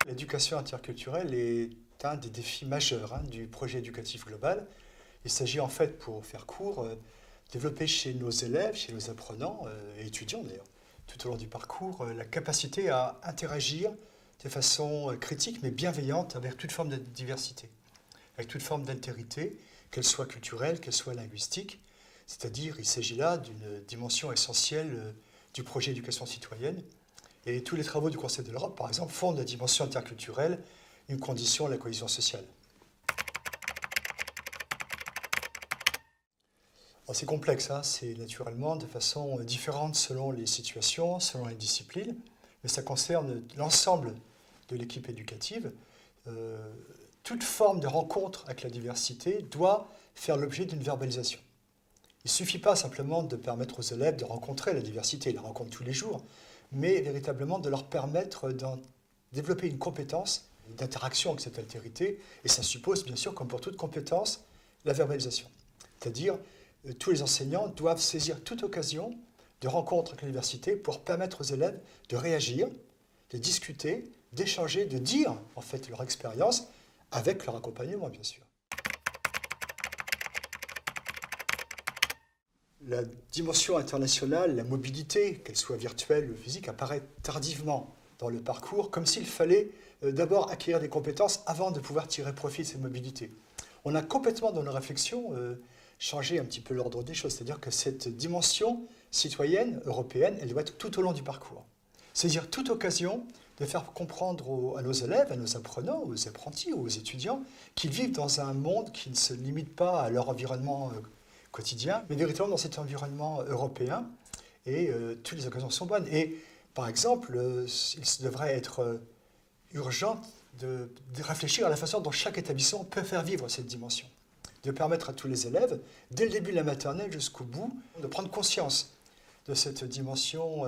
L'éducation interculturelle est un des défis majeurs du projet éducatif global. Il s'agit en fait, pour faire court, développer chez nos élèves, chez nos apprenants et étudiants d'ailleurs, tout au long du parcours, la capacité à interagir de façon critique mais bienveillante avec toute forme de diversité, avec toute forme d'altérité, qu'elle soit culturelle, qu'elle soit linguistique. C'est-à-dire, il s'agit là d'une dimension essentielle du projet éducation citoyenne. Et tous les travaux du Conseil de l'Europe, par exemple, font de la dimension interculturelle une condition de la cohésion sociale. C'est complexe, c'est naturellement de façon différente selon les situations, selon les disciplines, mais ça concerne l'ensemble de l'équipe éducative. Toute forme de rencontre avec la diversité doit faire l'objet d'une verbalisation. Il ne suffit pas simplement de permettre aux élèves de rencontrer la diversité, ils la rencontrent tous les jours, mais véritablement de leur permettre de développer une compétence d'interaction avec cette altérité, et ça suppose bien sûr, comme pour toute compétence, la verbalisation. C'est-à-dire, tous les enseignants doivent saisir toute occasion de rencontre avec la diversité pour permettre aux élèves de réagir, de discuter, d'échanger, de dire en fait leur expérience avec leur accompagnement bien sûr. La dimension internationale, la mobilité, qu'elle soit virtuelle ou physique, apparaît tardivement dans le parcours, comme s'il fallait d'abord acquérir des compétences avant de pouvoir tirer profit de cette mobilité. On a complètement dans nos réflexions changé un petit peu l'ordre des choses, c'est-à-dire que cette dimension citoyenne, européenne, elle doit être tout au long du parcours. C'est-à-dire toute occasion de faire comprendre à nos élèves, à nos apprenants, aux apprentis, aux étudiants, qu'ils vivent dans un monde qui ne se limite pas à leur environnement quotidien, mais véritablement dans cet environnement européen, et toutes les occasions sont bonnes. Et par exemple, il devrait être urgent de réfléchir à la façon dont chaque établissement peut faire vivre cette dimension, de permettre à tous les élèves, dès le début de la maternelle jusqu'au bout, de prendre conscience de cette dimension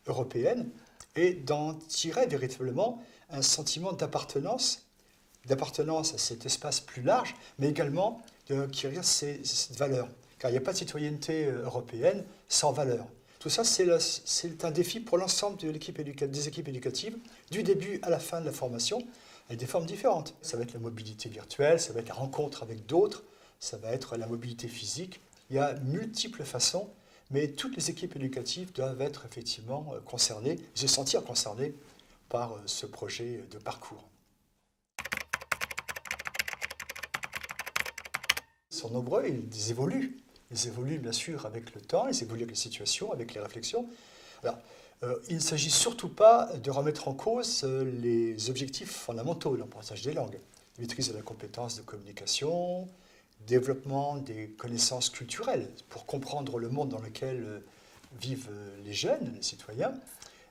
européenne et d'en tirer véritablement un sentiment d'appartenance à cet espace plus large, mais également d'acquérir cette valeur. Car il n'y a pas de citoyenneté européenne sans valeur. Tout ça, c'est un défi pour l'ensemble des équipes éducatives, du début à la fin de la formation, avec des formes différentes. Ça va être la mobilité virtuelle, ça va être la rencontre avec d'autres, ça va être la mobilité physique. Il y a multiples façons, mais toutes les équipes éducatives doivent être effectivement concernées, se sentir concernées par ce projet de parcours. Ils sont nombreux, ils évoluent. Ils évoluent bien sûr avec le temps, ils évoluent avec les situations, avec les réflexions. Alors, il ne s'agit surtout pas de remettre en cause les objectifs fondamentaux de l'apprentissage des langues. Maîtrise de la compétence de communication, développement des connaissances culturelles pour comprendre le monde dans lequel vivent les jeunes, les citoyens.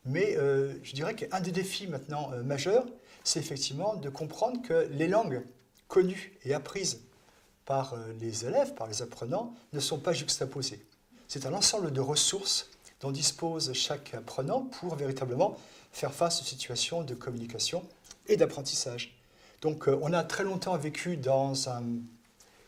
Mais je dirais qu'un des défis maintenant majeurs, c'est effectivement de comprendre que les langues connues et apprises par les élèves, par les apprenants, ne sont pas juxtaposées. C'est un ensemble de ressources dont dispose chaque apprenant pour véritablement faire face aux situations de communication et d'apprentissage. Donc on a très longtemps vécu dans une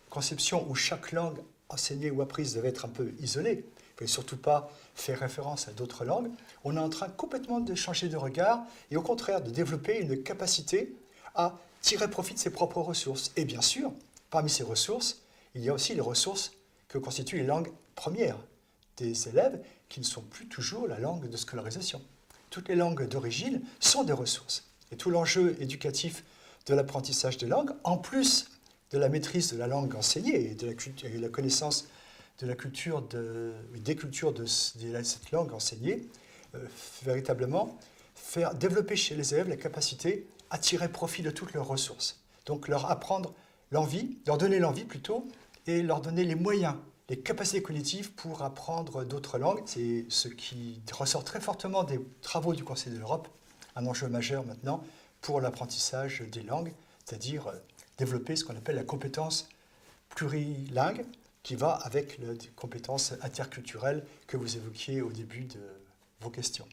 conception où chaque langue enseignée ou apprise devait être un peu isolée. Il ne fallait surtout pas faire référence à d'autres langues. On est en train complètement de changer de regard et au contraire de développer une capacité à tirer profit de ses propres ressources. Et bien sûr, parmi ces ressources, il y a aussi les ressources que constituent les langues premières des élèves, qui ne sont plus toujours la langue de scolarisation. Toutes les langues d'origine sont des ressources. Et tout l'enjeu éducatif de l'apprentissage des langues, en plus de la maîtrise de la langue enseignée et de la connaissance de la culture, des cultures de cette langue enseignée, véritablement faire développer chez les élèves la capacité à tirer profit de toutes leurs ressources. Donc leur apprendre l'envie, leur donner l'envie plutôt, et leur donner les moyens, les capacités cognitives pour apprendre d'autres langues. C'est ce qui ressort très fortement des travaux du Conseil de l'Europe, un enjeu majeur maintenant pour l'apprentissage des langues, c'est-à-dire développer ce qu'on appelle la compétence plurilingue, qui va avec les compétences interculturelles que vous évoquiez au début de vos questions.